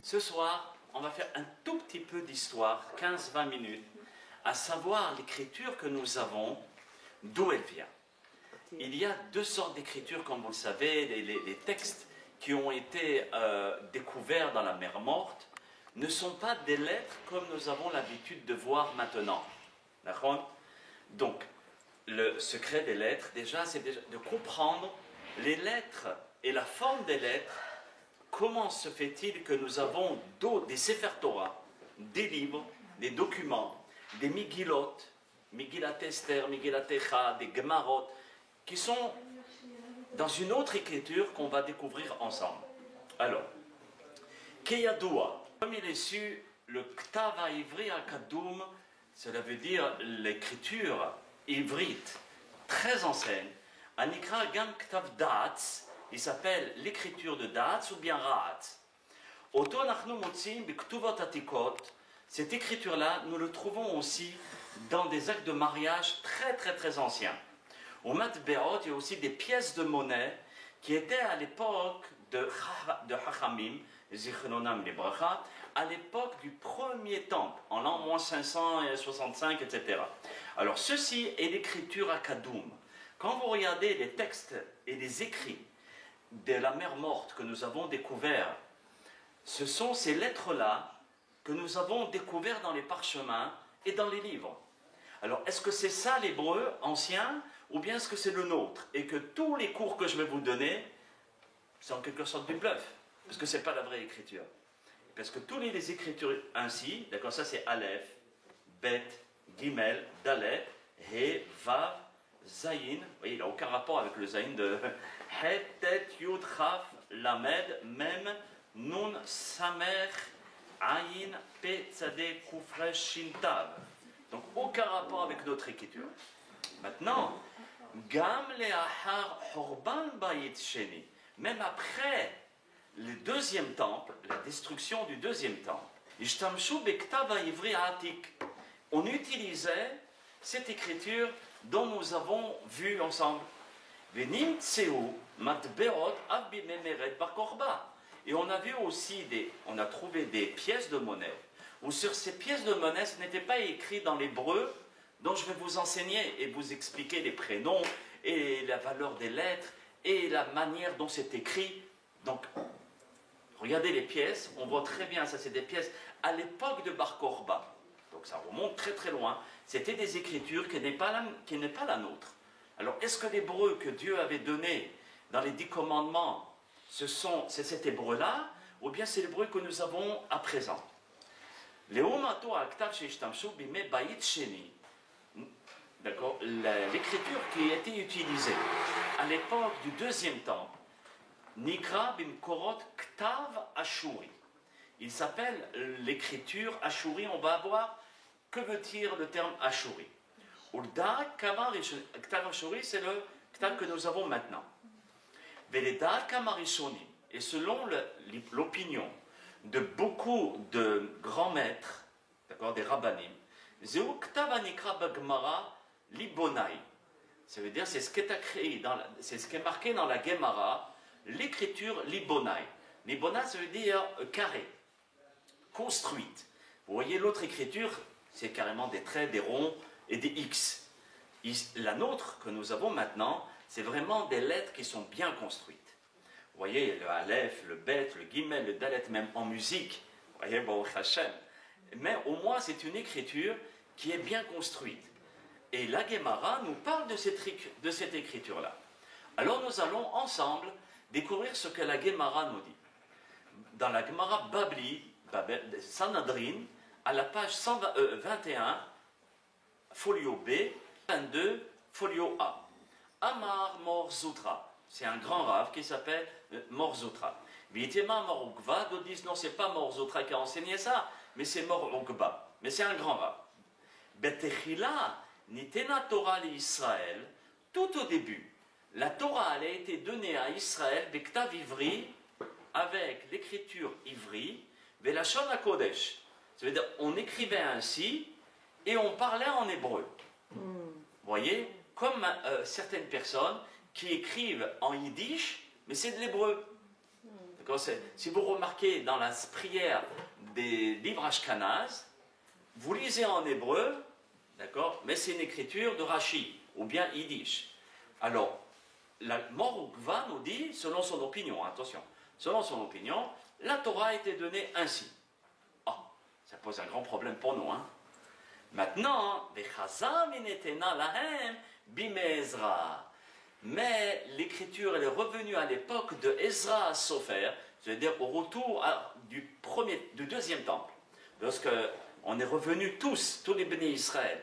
Ce soir, on va faire un tout petit peu d'histoire, 15-20 minutes, à savoir l'écriture que nous avons, d'où elle vient. Il y a deux sortes d'écriture, comme vous le savez, les textes qui ont été découverts dans la mer Morte ne sont pas des lettres comme nous avons l'habitude de voir maintenant. D'accord ? Donc, le secret des lettres, déjà, c'est de comprendre les lettres et la forme des lettres. Comment se fait-il que nous avons des Sefer Torah, des livres, des documents, des Megillot, Megillat Esther, Megillat Echa, des Gemarot, qui sont dans une autre écriture qu'on va découvrir ensemble. Alors, Keyadoua, comme il est su, le Ktav Ivri Akadoum, cela veut dire l'écriture ivrite, très ancienne, Anikra Gam Ktav Daatz, il s'appelle l'écriture de Daatz ou bien Raatz. Cette écriture-là, nous le trouvons aussi dans des actes de mariage très anciens. Au Matbeot, il y a aussi des pièces de monnaie qui étaient à l'époque de Hachamim, Zichronam Libracha, à l'époque du premier temple, en l'an moins 565, etc. Alors, ceci est l'écriture Akadoum. Quand vous regardez les textes et les écrits de la mer Morte que nous avons découvert, ce sont ces lettres-là que nous avons découvertes dans les parchemins et dans les livres. Alors, est-ce que c'est ça l'hébreu ancien, ou bien est-ce que c'est le nôtre? Et que tous les cours que je vais vous donner, c'est en quelque sorte du bluff, parce que ce n'est pas la vraie écriture. Parce que toutes les écritures ainsi, d'accord, ça c'est Aleph, Bet, Gimel, Dalet, He, Vav, Zayin, vous voyez, il n'a aucun rapport avec le Zayin de Het, Tet, Yud, Chaf, Lamed, Mem, Nun, Samer, Ayin, Pe, Tzadeh, Koufresh, Shintav. Donc aucun rapport avec notre écriture. Maintenant, Gam le'achar Horban Bayit Sheni, même après le deuxième temple, la destruction du deuxième temple, Ishtamshu Bektav Ivri Atik, on utilisait cette écriture dont nous avons vu ensemble. Venim Tseu Matbeot Abimemeret Bakorba. Et on a vu aussi on a trouvé des pièces de monnaie, où sur ces pièces de monnaie, ce n'était pas écrit dans l'hébreu, dont je vais vous enseigner et vous expliquer les prénoms et la valeur des lettres et la manière dont c'est écrit. Donc, regardez les pièces, on voit très bien, ça c'est des pièces à l'époque de Bar Korba. Donc ça remonte très loin. C'était des écritures qui n'est pas la nôtre. Alors, est-ce que l'hébreu que Dieu avait donné dans les 10 commandements, c'est cet hébreu-là, ou bien c'est l'hébreu que nous avons à présent? D'accord, l'écriture qui a été utilisée à l'époque du deuxième temple, Nikra Bimkorot Ktav Ashuri. Il s'appelle l'écriture Ashuri. On va voir que veut dire le terme Ashuri. Ktav Ashuri, c'est le Ktav que nous avons maintenant. Veleda Kamarishoni. Et selon l'opinion de beaucoup de grands maîtres, d'accord, des rabbanim, Zeu Ktav Anikra Bagmara Libonai. Ça veut dire, c'est ce qui est marqué dans la Gemara, l'écriture Libonai. Libonai, ça veut dire carré, construite. Vous voyez, l'autre écriture, c'est carrément des traits, des ronds et des X. La nôtre que nous avons maintenant, c'est vraiment des lettres qui sont bien construites. Vous voyez, le Aleph, le Bet, le Gimel, le Dalet, même en musique. Vous voyez, Baruch Hashem. Mais au moins, c'est une écriture qui est bien construite. Et la Gemara nous parle de cette écriture-là. Alors nous allons ensemble découvrir ce que la Gemara nous dit. Dans la Gemara Babli, Sanhedrin, à la page 121, folio B, 22, folio A. Amar Mor Zutra, c'est un grand rave qui s'appelle Mor Zutra. Vitema Morukva, d'autres disent non, c'est pas Morzotra qui a enseigné ça, mais c'est Morukba. Mais c'est un grand rab. Betechila, Nitena Torah l'Israël, tout au début, la Torah elle a été donnée à Israël, Bektav Ivri, avec l'écriture Ivri, Velachon HaKodesh. Ça veut dire, on écrivait ainsi et on parlait en hébreu. Vous voyez, comme certaines personnes qui écrivent en yiddish, mais c'est de l'hébreu. Si vous remarquez dans la prière des livres Ashkenaz, vous lisez en hébreu, d'accord, mais c'est une écriture de Rashi, ou bien yiddish. Alors, la Morukva nous dit, selon son opinion, attention, selon son opinion, la Torah a été donnée ainsi. Oh, ça pose un grand problème pour nous, hein. Maintenant, mais l'écriture elle est revenue à l'époque de Ezra Sofer, c'est-à-dire au retour du deuxième temple. Lorsqu'on est revenu tous les bénis Israël,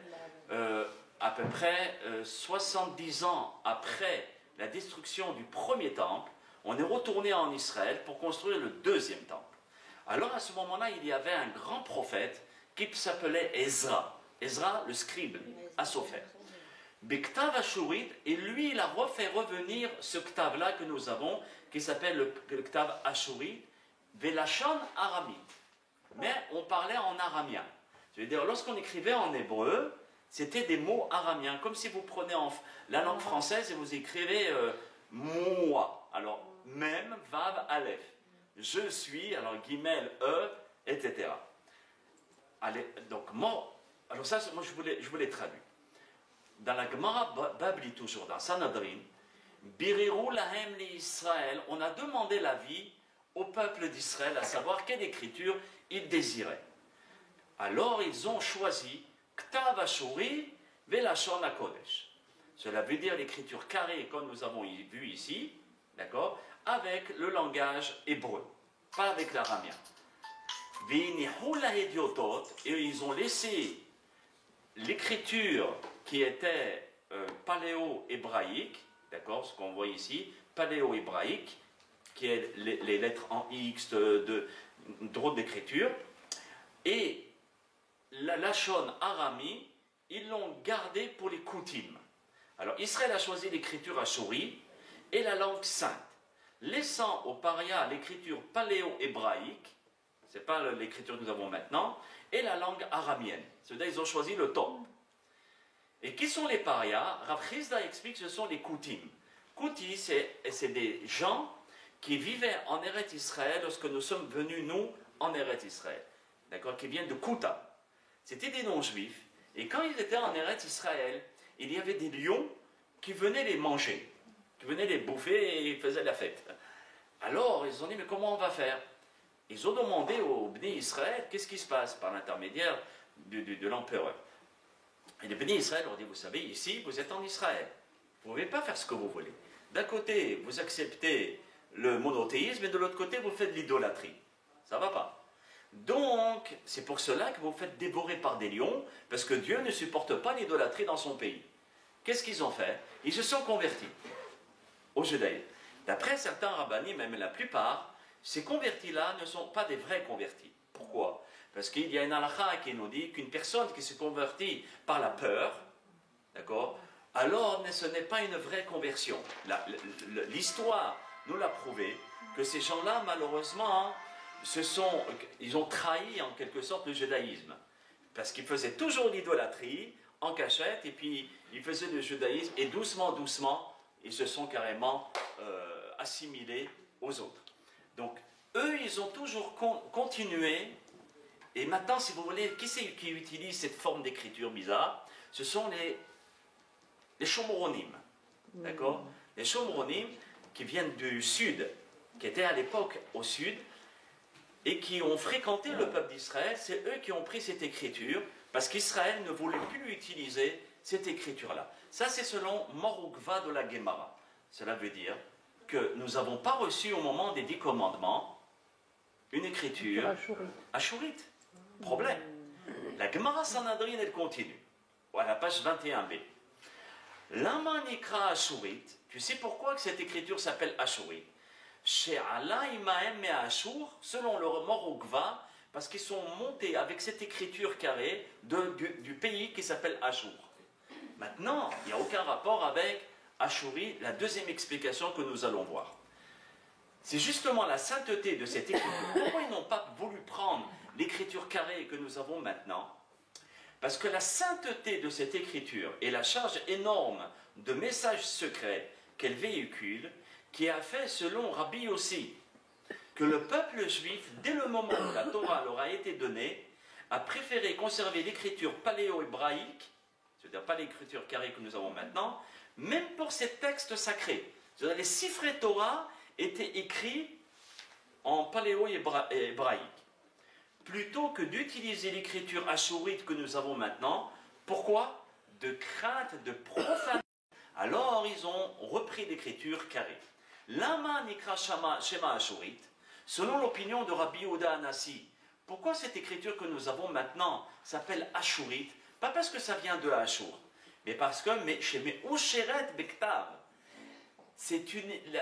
à peu près 70 ans après la destruction du premier temple, on est retourné en Israël pour construire le deuxième temple. Alors à ce moment-là, il y avait un grand prophète qui s'appelait Ezra. Ezra, le scribe, à Sofer. Bektav Ashurit, et lui, il a refait revenir ce ktav-là que nous avons, qui s'appelle le ktav Ashurit, Velachon Aramite. Mais on parlait en aramien. C'est-à-dire, lorsqu'on écrivait en hébreu, c'était des mots aramiens, comme si vous prenez la langue française et vous écrivez moi. Alors, même, vav, aleph. Je suis, alors guimel, etc. Allez, donc, alors ça, moi je voulais traduire. Dans la Gemara Babli, toujours dans Sanhedrin, Biriru lahem li Israël, on a demandé l'avis au peuple d'Israël à savoir quelle écriture ils désiraient. Alors ils ont choisi Ktav Ashuri Velachon HaKodesh. Cela veut dire l'écriture carrée comme nous avons vu ici, d'accord, avec le langage hébreu, pas avec l'aramien. Et ils ont laissé l'écriture qui était paléo-hébraïque, d'accord, ce qu'on voit ici, paléo-hébraïque, qui est les lettres en X d'autres d'écriture, et la Lachon Arami, ils l'ont gardé pour les Koutim. Alors Israël a choisi l'écriture Ashuri et la langue sainte, laissant aux parias l'écriture paléo-hébraïque, ce n'est pas l'écriture que nous avons maintenant, et la langue aramienne. C'est-à-dire ils ont choisi le top. Et qui sont les parias? Rav Chizda explique que ce sont les Koutim. Kouti, c'est des gens qui vivaient en Eretz Israël lorsque nous sommes venus, nous, en Eretz Israël. D'accord? Qui viennent de Kouta. C'était des non-juifs. Et quand ils étaient en Eretz Israël, il y avait des lions qui venaient les manger, qui venaient les bouffer et ils faisaient la fête. Alors, ils ont dit, mais comment on va faire? Ils ont demandé aux Bnei Israël, qu'est-ce qui se passe par l'intermédiaire de l'empereur. Et les Bnei Israël leur dit, vous savez, ici, vous êtes en Israël. Vous ne pouvez pas faire ce que vous voulez. D'un côté, vous acceptez le monothéisme, et de l'autre côté, vous faites l'idolâtrie. Ça ne va pas. Donc, c'est pour cela que vous vous faites dévorer par des lions, parce que Dieu ne supporte pas l'idolâtrie dans son pays. Qu'est-ce qu'ils ont fait? Ils se sont convertis au judaïsme. D'après certains rabbinim, même la plupart, ces convertis-là ne sont pas des vrais convertis. Pourquoi? Parce qu'il y a une halakha qui nous dit qu'une personne qui se convertit par la peur, d'accord, alors ce n'est pas une vraie conversion. L'histoire nous l'a prouvé que ces gens-là, malheureusement, ils ont trahi en quelque sorte le judaïsme. Parce qu'ils faisaient toujours l'idolâtrie en cachette, et puis ils faisaient le judaïsme, et doucement, doucement, ils se sont carrément assimilés aux autres. Donc, eux, ils ont toujours continué. Et maintenant, si vous voulez, qui c'est qui utilise cette forme d'écriture bizarre? Ce sont les Shomronim. D'accord? Les Shomronim qui viennent du sud, qui étaient à l'époque au sud, et qui ont fréquenté le peuple d'Israël. C'est eux qui ont pris cette écriture, parce qu'Israël ne voulait plus utiliser cette écriture-là. Ça, c'est selon Morukva de la Gemara. Cela veut dire que nous n'avons pas reçu au moment des 10 commandements une écriture ashurite. Problème. La Gemara Sanhedrin, elle continue. À la page 21b. Lama nikra ashurite. Tu sais pourquoi que cette écriture s'appelle ashurite? chez Allah Imaem et Ashur, selon le Morokva, parce qu'ils sont montés avec cette écriture carrée du pays qui s'appelle Ashur. Maintenant, il n'y a aucun rapport avec Ashuri, la deuxième explication que nous allons voir. C'est justement la sainteté de cette écriture. Pourquoi ils n'ont pas voulu prendre l'écriture carrée que nous avons maintenant? Parce que la sainteté de cette écriture et la charge énorme de messages secrets qu'elle véhicule, qui a fait, selon Rabbi aussi, que le peuple juif, dès le moment où la Torah leur a été donnée, a préféré conserver l'écriture paléo-hébraïque, c'est-à-dire pas l'écriture carrée que nous avons maintenant, même pour ces textes sacrés. C'est-à-dire les Sifrei Torah étaient écrits en paléo-hébraïque. Plutôt que d'utiliser l'écriture ashurite que nous avons maintenant, pourquoi? De crainte de profaner. Alors ils ont repris l'écriture carrée. Lama nikra shema ashurite, selon l'opinion de Rabbi Yehuda Hanassi, pourquoi cette écriture que nous avons maintenant s'appelle ashurite? Pas parce que ça vient de Ashur, mais parce que chez Me'usheret Bektav, c'est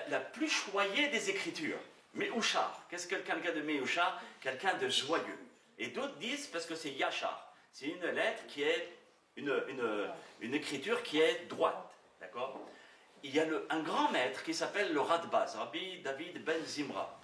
la plus choyée des écritures. Me'ushar, qu'est-ce que quelqu'un de Me'ushar? Quelqu'un de joyeux. Et d'autres disent parce que c'est Yachar, c'est une lettre qui est une écriture qui est droite. D'accord? Il y a un grand maître qui s'appelle le Radbaz, Rabbi David ben Zimra.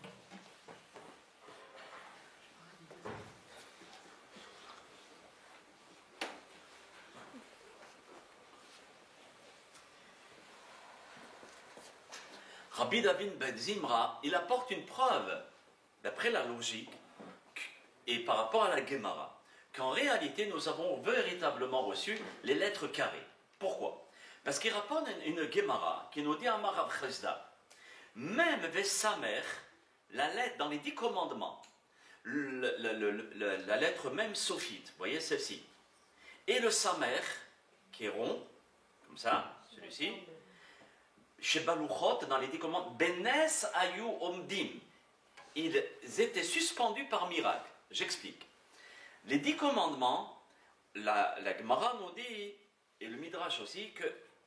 Rabbi David ben Zimra, il apporte une preuve, d'après la logique, et par rapport à la Gemara, qu'en réalité nous avons véritablement reçu les lettres carrées. Pourquoi? Parce qu'il rapporte une Gemara qui nous dit à Marav Chesda, même Vesamer, la lettre dans les 10 commandements, la lettre même sophite, vous voyez celle-ci, et le Samer, qui est rond, comme ça, celui-ci, chez Baluchot, dans les 10 commandements, Benes Ayu Omdim, ils étaient suspendus par miracle. J'explique. Les 10 commandements, la Gemara nous dit, et le Midrash aussi, que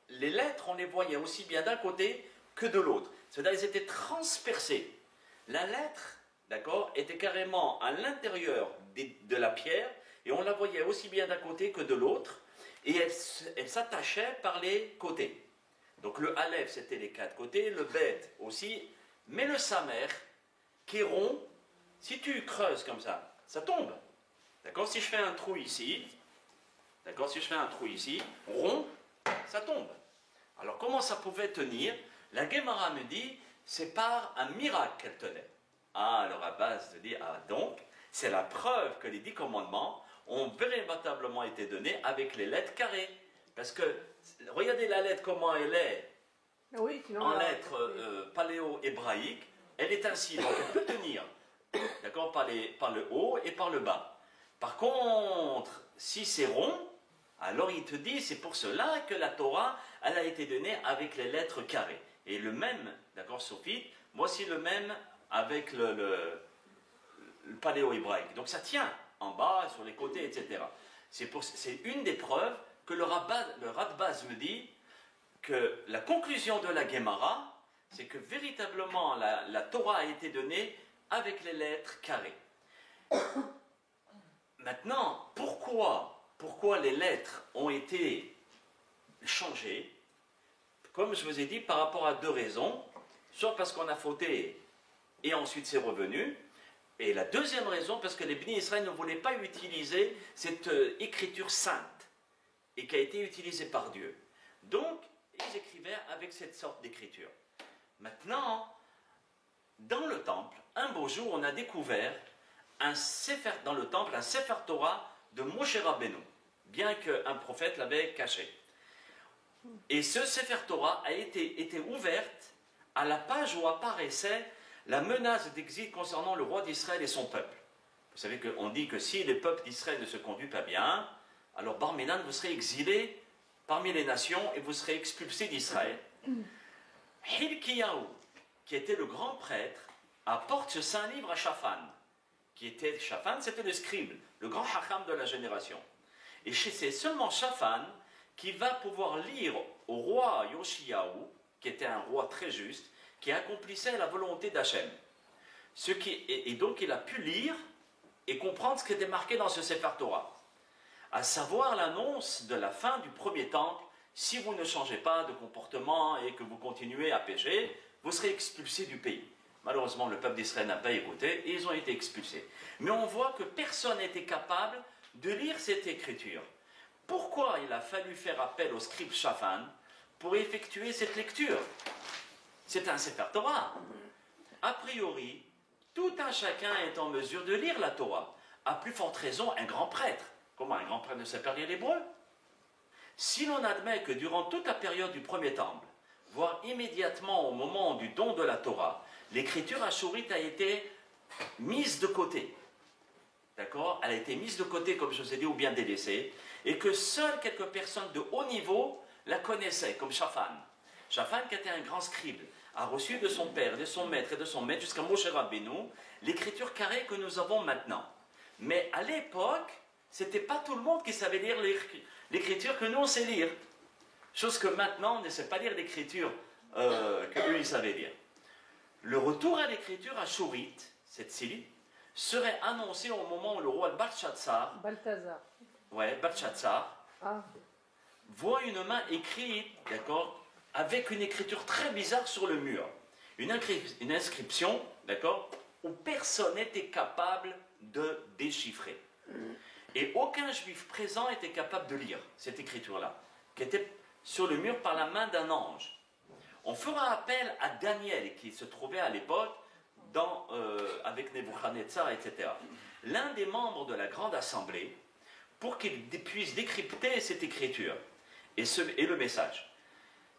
les lettres, on les voyait aussi bien d'un côté que de l'autre. C'est-à-dire qu'elles étaient transpercées. La lettre, d'accord, était carrément à l'intérieur de la pierre, et on la voyait aussi bien d'un côté que de l'autre, et elle s'attachait par les côtés. Donc le Aleph, c'était les 4 côtés, le Bet aussi, mais le Samer, qui est rond, si tu creuses comme ça tombe. D'accord? Si je fais un trou ici, d'accord? Si je fais un trou ici, rond, ça tombe. Alors comment ça pouvait tenir? La Gemara me dit, c'est par un miracle qu'elle tenait. Ah, alors à base de dire, ah donc, c'est la preuve que les 10 commandements ont véritablement été donnés avec les lettres carrées. Parce que, regardez la lettre comment elle est, oui, sinon, en lettres paléo-hébraïques, elle est ainsi, donc elle peut tenir, d'accord, par le haut et par le bas. Par contre, si c'est rond, alors il te dit, c'est pour cela que la Torah, elle a été donnée avec les lettres carrées. Et le même, d'accord, Sophie, voici le même avec le paléo-hébraïque. Donc ça tient en bas, sur les côtés, etc. C'est une des preuves que le Radbaz me dit que la conclusion de la Gemara, c'est que véritablement la Torah a été donnée avec les lettres carrées. Maintenant, pourquoi les lettres ont été changées? Comme je vous ai dit, par rapport à 2 raisons. Soit parce qu'on a fauté et ensuite c'est revenu. Et la deuxième raison, parce que les Bnei Israël ne voulaient pas utiliser cette écriture sainte et qui a été utilisée par Dieu. Donc, ils écrivaient avec cette sorte d'écriture. Maintenant, dans le temple, un beau jour, on a découvert un Sefer Torah de Moshe Rabbeinu, bien qu'un prophète l'avait caché. Et ce Sefer Torah a été ouverte à la page où apparaissait la menace d'exil concernant le roi d'Israël et son peuple. Vous savez qu'on dit que si le peuple d'Israël ne se conduit pas bien, alors Bar Minan, vous serez exilé parmi les nations et vous serez expulsé d'Israël. Hilkiyahu, qui était le grand prêtre, apporte ce saint livre à Shaphan. Shaphan, c'était le scribe, le grand hacham de la génération. Et c'est seulement Shaphan qui va pouvoir lire au roi Yoshiyahu, qui était un roi très juste, qui accomplissaient la volonté d'Hachem. Et donc il a pu lire et comprendre ce qui était marqué dans ce Sefer Torah, à savoir l'annonce de la fin du premier temple. Si vous ne changez pas de comportement et que vous continuez à pécher, vous serez expulsés du pays. Malheureusement, le peuple d'Israël n'a pas écouté et ils ont été expulsés. Mais on voit que personne n'était capable de lire cette écriture. Pourquoi il a fallu faire appel au scribe Shaphan pour effectuer cette lecture? C'est un Sefer Torah. A priori, tout un chacun est en mesure de lire la Torah. À plus forte raison, un grand prêtre. Comment un grand prêtre ne sait pas lire l'hébreu? Si l'on admet que durant toute la période du premier temple, voire immédiatement au moment du don de la Torah, l'écriture ashourite a été mise de côté. D'accord? Elle a été mise de côté, comme je vous ai dit, ou bien délaissée, et que seules quelques personnes de haut niveau la connaissaient, comme Shaphan. Shaphan, qui était un grand scribe, a reçu de son père, de son maître et de son maître, jusqu'à Moshe Rabbeinu, l'écriture carrée que nous avons maintenant. Mais à l'époque, ce n'était pas tout le monde qui savait lire l'écriture que nous on sait lire. Chose que maintenant, on ne sait pas lire l'écriture qu'eux ils savaient lire. Le retour à l'écriture ashourite, cette Sili, serait annoncé au moment où le roi Balthazar, voit une main écrite, d'accord, avec une écriture très bizarre sur le mur. Une inscription, d'accord, où personne n'était capable de déchiffrer. Et aucun juif présent était capable de lire cette écriture-là, qui était sur le mur par la main d'un ange. On fera appel à Daniel, qui se trouvait à l'époque avec Nebuchadnezzar, etc. L'un des membres de la grande assemblée, pour qu'il puisse décrypter cette écriture et le message.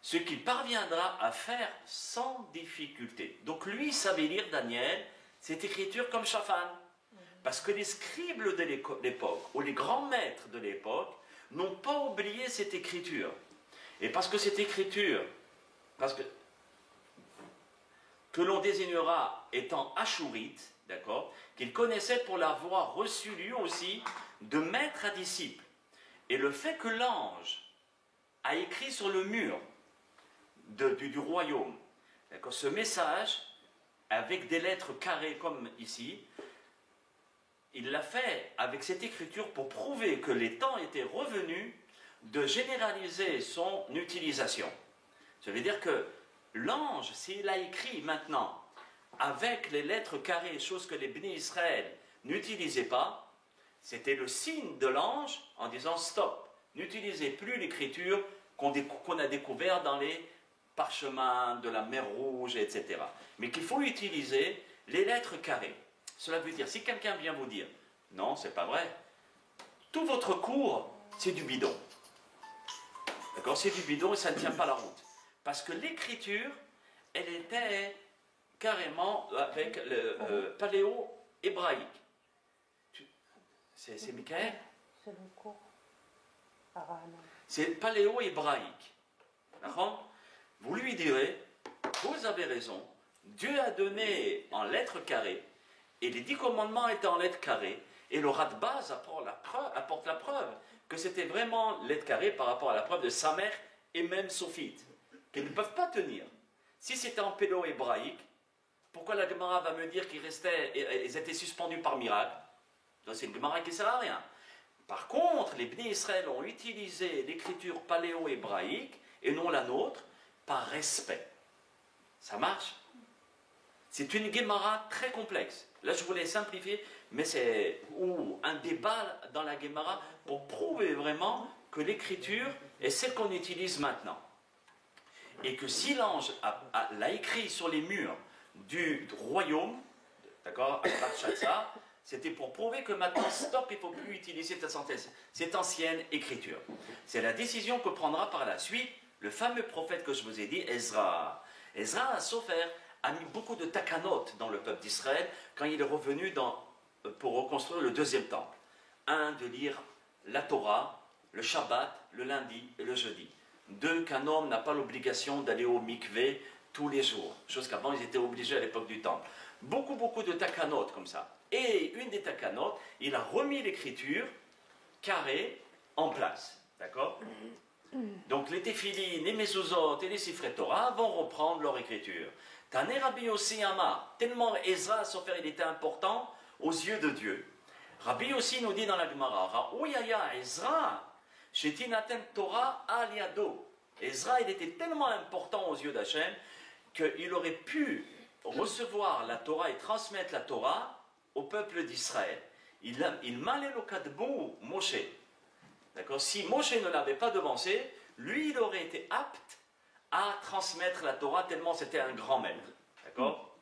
Ce qu'il parviendra à faire sans difficulté. Donc lui savait lire, Daniel, cette écriture comme Shaphan. Parce que les scribes de l'époque, ou les grands maîtres de l'époque, n'ont pas oublié cette écriture. Et parce que cette écriture, que l'on désignera étant ashourite, d'accord, qu'il connaissait pour l'avoir reçu lui aussi de maître à disciple. Et le fait que l'ange a écrit sur le mur du royaume, d'accord, ce message, avec des lettres carrées comme ici, il l'a fait avec cette écriture pour prouver que les temps étaient revenus de généraliser son utilisation. Ça veut dire que l'ange, s'il a écrit maintenant avec les lettres carrées, chose que les Béné Israël n'utilisaient pas, c'était le signe de l'ange en disant stop, n'utilisez plus l'écriture qu'on a découvert dans les parchemins de la mer Rouge, etc. Mais qu'il faut utiliser les lettres carrées. Cela veut dire, si quelqu'un vient vous dire non, c'est pas vrai, tout votre cours, c'est du bidon. D'accord? C'est du bidon et ça ne tient pas la route. Parce que l'écriture, elle était carrément avec le paléo-hébraïque. C'est Michael? C'est le cours. C'est paléo-hébraïque. D'accord? Vous lui direz, vous avez raison, Dieu a donné en lettres carrées, et les 10 commandements étaient en lettres carrées, et le Radbaz apporte la preuve que c'était vraiment lettres carrées par rapport à la preuve de Samer et même Sophite, qu'ils ne peuvent pas tenir. Si c'était en pélo-hébraïque, pourquoi la Gemara va me dire qu'ils étaient suspendus par miracle? C'est une Gemara qui ne sert à rien. Par contre, les Bnei Israël ont utilisé l'écriture paléo-hébraïque, et non la nôtre, par respect. Ça marche? C'est une Gemara très complexe. Là, je voulais simplifier, mais c'est un débat dans la Gemara pour prouver vraiment que l'écriture est celle qu'on utilise maintenant. Et que si l'ange l'a écrit sur les murs du royaume, d'accord, à Balthazar, c'était pour prouver que maintenant, stop, il ne faut plus utiliser cette ancienne écriture. C'est la décision que prendra par la suite le fameux prophète que je vous ai dit, Ezra. Ezra a mis beaucoup de takanot dans le peuple d'Israël quand il est revenu pour reconstruire le deuxième temple. De lire la Torah, le Shabbat, le lundi et le jeudi. 2, qu'un homme n'a pas l'obligation d'aller au mikvé tous les jours, chose qu'avant ils étaient obligés à l'époque du temple. Beaucoup de takanot comme ça. Et une des takanot, il a remis l'écriture carrée en place. D'accord? Donc les téphilines, les mezuzot et les sifrei Torah vont reprendre leur écriture. Tané Rabbi Yossi Amar, tellement Ezra, sauf faire, il était important aux yeux de Dieu. Rabbi Yossi nous dit dans la Gemara, Ra'ouyaya Ezra, Shetinaten Torah aliado. Ezra, il était tellement important aux yeux d'Hachem qu'il aurait pu recevoir la Torah et transmettre la Torah au peuple d'Israël. Il malait le kadbou Moshe. D'accord? Si Moshe ne l'avait pas devancé, lui, il aurait été apte à transmettre la Torah tellement c'était un grand maître. D'accord?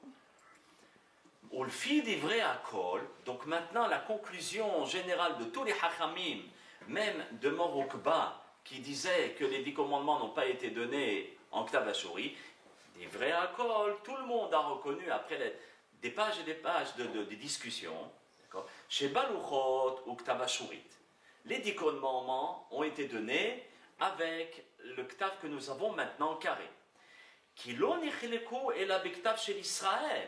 Au fil des vrais accords, donc maintenant la conclusion générale de tous les hachamim, même de Morokba, qui disait que les 10 commandements n'ont pas été donnés en Ktav Ashuri, des vrais accords, tout le monde a reconnu après des pages et des pages de discussions, chez Baluchot ou Ktav Ashurit. Les 10 commandements ont été donnés avec le Ktav que nous avons maintenant carré. Qui l'on et la Ktav chez l'Israël.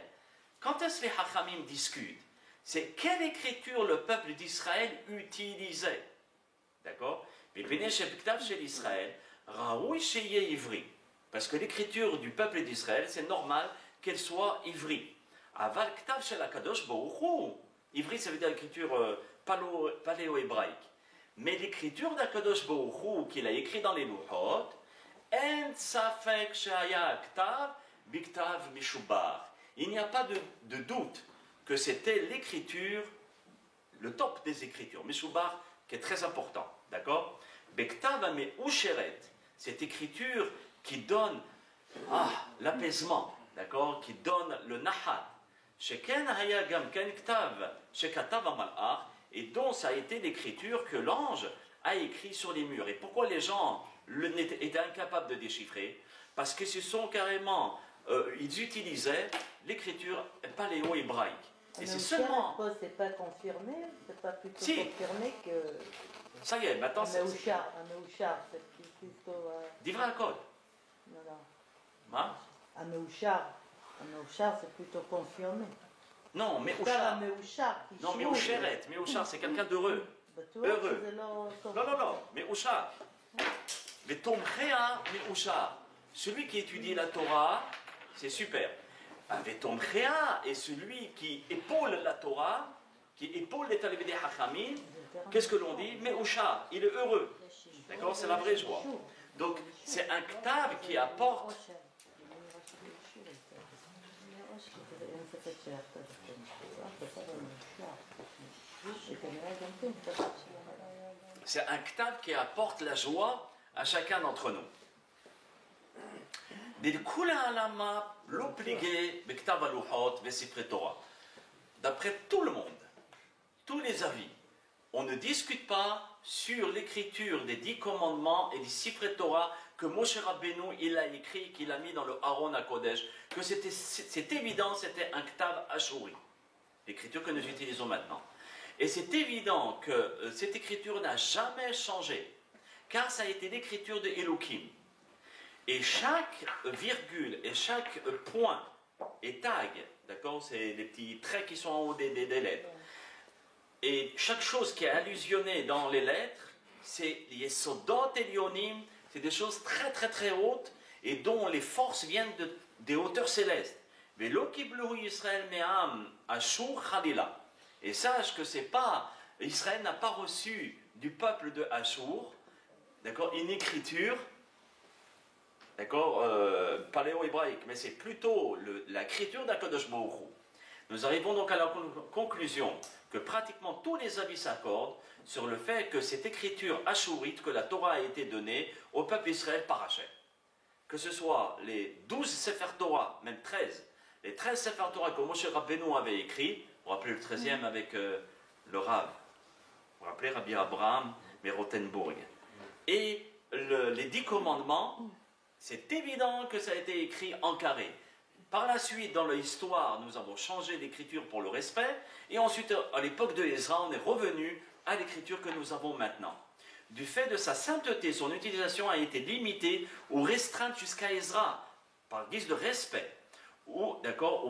Quand est-ce que les Hachamim discutent? C'est quelle écriture le peuple d'Israël utilisait. D'accord? Chez l'Israël, Raoui Sheye Ivri. Parce que l'écriture du peuple d'Israël, c'est normal qu'elle soit ivri. Aval Ktav chez la Kadosh Baruch. Ivri, ça veut dire l'écriture paléo-hébraïque. Mais l'écriture d'Akadosh Baruch Hu, qu'il a écrit dans les Luchot, En Safek Shaya Ktav Biktav Mishubar. Il n'y a pas de doute que c'était l'écriture, le top des écritures, Mishubar, qui est très important. D'accord? Biktav Ame Usheret, cette écriture qui donne l'apaisement, d'accord? Qui donne le Nahat. Sheken Haya Gam Ken Ktav, Shekatav Amalach, et dont ça a été l'écriture que l'ange a écrit sur les murs. Et pourquoi les gens étaient incapables de déchiffrer? Parce que ce sont carrément, ils utilisaient l'écriture paléo-hébraïque. Et c'est seulement... C'est pas confirmé, c'est pas plutôt si. Confirmé que... Ça y est, maintenant c'est... Un Meuchar, c'est plutôt... Divra code. Non, non. Hein? Un Meuchar, c'est plutôt confirmé. Non, Meuchar. Non, Meucheret. Meuchar, c'est quelqu'un d'heureux. Heureux. Non. Meuchar. Mais Tomchea, Meuchar. Celui qui étudie la Torah, c'est super. Mais Tomchea est celui qui épaule la Torah, qui épaule les talibés des Hachamim. Qu'est-ce que l'on dit? Meuchar, il est heureux. D'accord? C'est la vraie joie. Donc, c'est un ktav qui apporte. C'est un ktav qui apporte la joie à chacun d'entre nous. D'après tout le monde, tous les avis, on ne discute pas sur l'écriture des 10 commandements et des Sifrei Torah que Moshe Rabbeinu il a écrit, qu'il a mis dans le Aaron HaKodesh, que c'est évident, c'était un Ktav Ashuri, l'écriture que nous utilisons maintenant. Et c'est évident que cette écriture n'a jamais changé, car ça a été l'écriture de Elohim. Et chaque virgule et chaque point et tag, d'accord, c'est les petits traits qui sont en haut des lettres. Et chaque chose qui est allusionnée dans les lettres, c'est les Yesodot Elyonim, c'est des choses très très très hautes et dont les forces viennent des hauteurs célestes. Velo kiblu Israël me'am Ashur Khalila. Et sache que c'est pas, Israël n'a pas reçu du peuple de Ashur, d'accord, une écriture, d'accord, paléo-hébraïque, mais c'est plutôt l'écriture d'Akadosh Baruch Hu. Nous arrivons donc à la conclusion que pratiquement tous les avis s'accordent sur le fait que cette écriture ashurite, que la Torah a été donnée au peuple d'Israël par Hachem. Que ce soit les 12 Sefer Torah, même 13, les 13 Sefer Torah que Moshe Rabbeinu avait écrit, vous vous rappelez le 13e avec le Rav, vous vous rappelez Rabbi Abraham, Merotenburg, et les 10 commandements, c'est évident que ça a été écrit en carré. Par la suite, dans l'histoire, nous avons changé l'écriture pour le respect, et ensuite, à l'époque de Ezra, on est revenu à l'écriture que nous avons maintenant. Du fait de sa sainteté, son utilisation a été limitée ou restreinte jusqu'à Ezra, par guise de respect, ou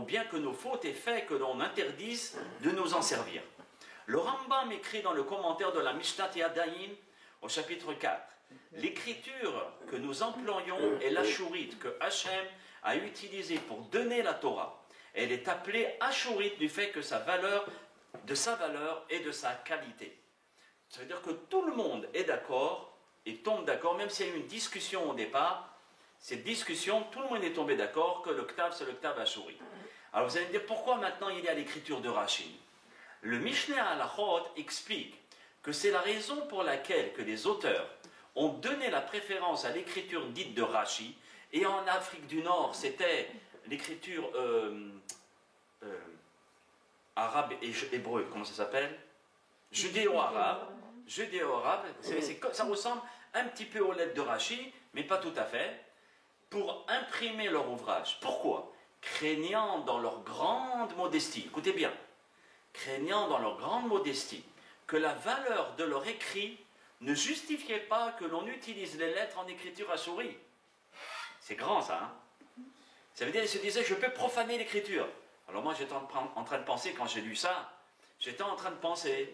bien que nos fautes aient fait que l'on interdise de nous en servir. Le Rambam écrit dans le commentaire de la Mishnat Yadayim, au chapitre 4, l'écriture que nous employons est l'ashurite, que Hachem a utilisé pour donner la Torah. Elle est appelée Ashurite du fait que de sa valeur et de sa qualité. Ça veut dire que tout le monde est d'accord et tombe d'accord, même s'il y a eu une discussion au départ, cette discussion, tout le monde est tombé d'accord que le Ktav, c'est le Ktav Ashuri. Alors vous allez me dire, pourquoi maintenant il y a l'écriture de Rashi? Le Mishneh Halachot explique que c'est la raison pour laquelle que les auteurs ont donné la préférence à l'écriture dite de Rashi, et en Afrique du Nord, c'était l'écriture arabe et hébreu, comment ça s'appelle? Judéo-arabe. Judéo-arabe, ça ressemble un petit peu aux lettres de Rashi, mais pas tout à fait, pour imprimer leur ouvrage. Pourquoi? Craignant dans leur grande modestie, écoutez bien, craignant dans leur grande modestie que la valeur de leur écrit ne justifiait pas que l'on utilise les lettres en écriture ashuri. C'est grand ça, hein? Ça veut dire qu'ils se disaient, je peux profaner l'écriture. Alors moi j'étais en train de penser, quand j'ai lu ça, j'étais en train de penser,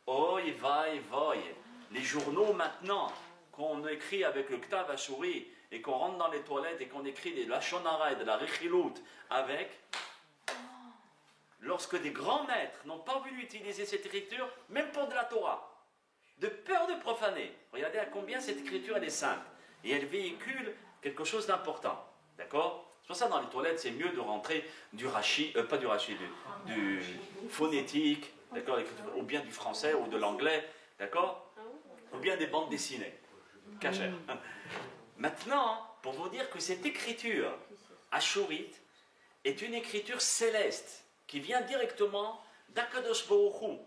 oi, vai, voi, les journaux maintenant, qu'on écrit avec le Ktav Ashuri, et qu'on rentre dans les toilettes et qu'on écrit de la Shonara et de la Rechilut avec, lorsque des grands maîtres n'ont pas voulu utiliser cette écriture, même pour de la Torah, de peur de profaner. Regardez à combien cette écriture elle est sainte, et elle véhicule quelque chose d'important, d'accord? C'est pour ça dans les toilettes c'est mieux de rentrer du Rashi, pas du Rashi, du phonétique, d'accord, ou bien du français ou de l'anglais, d'accord, ou bien des bandes dessinées, cachères. Maintenant, pour vous dire que cette écriture ashurite est une écriture céleste qui vient directement d'Akadosh Baruch Hu,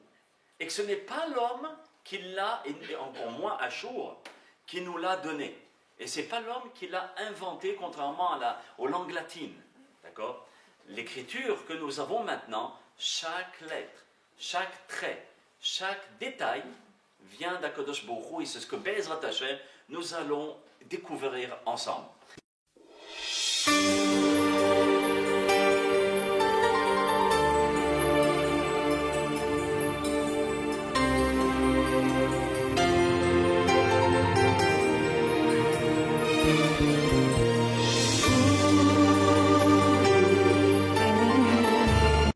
et que ce n'est pas l'homme qui l'a, et encore moins Ashur, qui nous l'a donné. Et ce n'est pas l'homme qui l'a inventé, contrairement aux langues latines. D'accord? L'écriture que nous avons maintenant, chaque lettre, chaque trait, chaque détail vient d'Akadosh Baruch Hu, et c'est ce que Be'ezrat Hashem nous allons découvrir ensemble.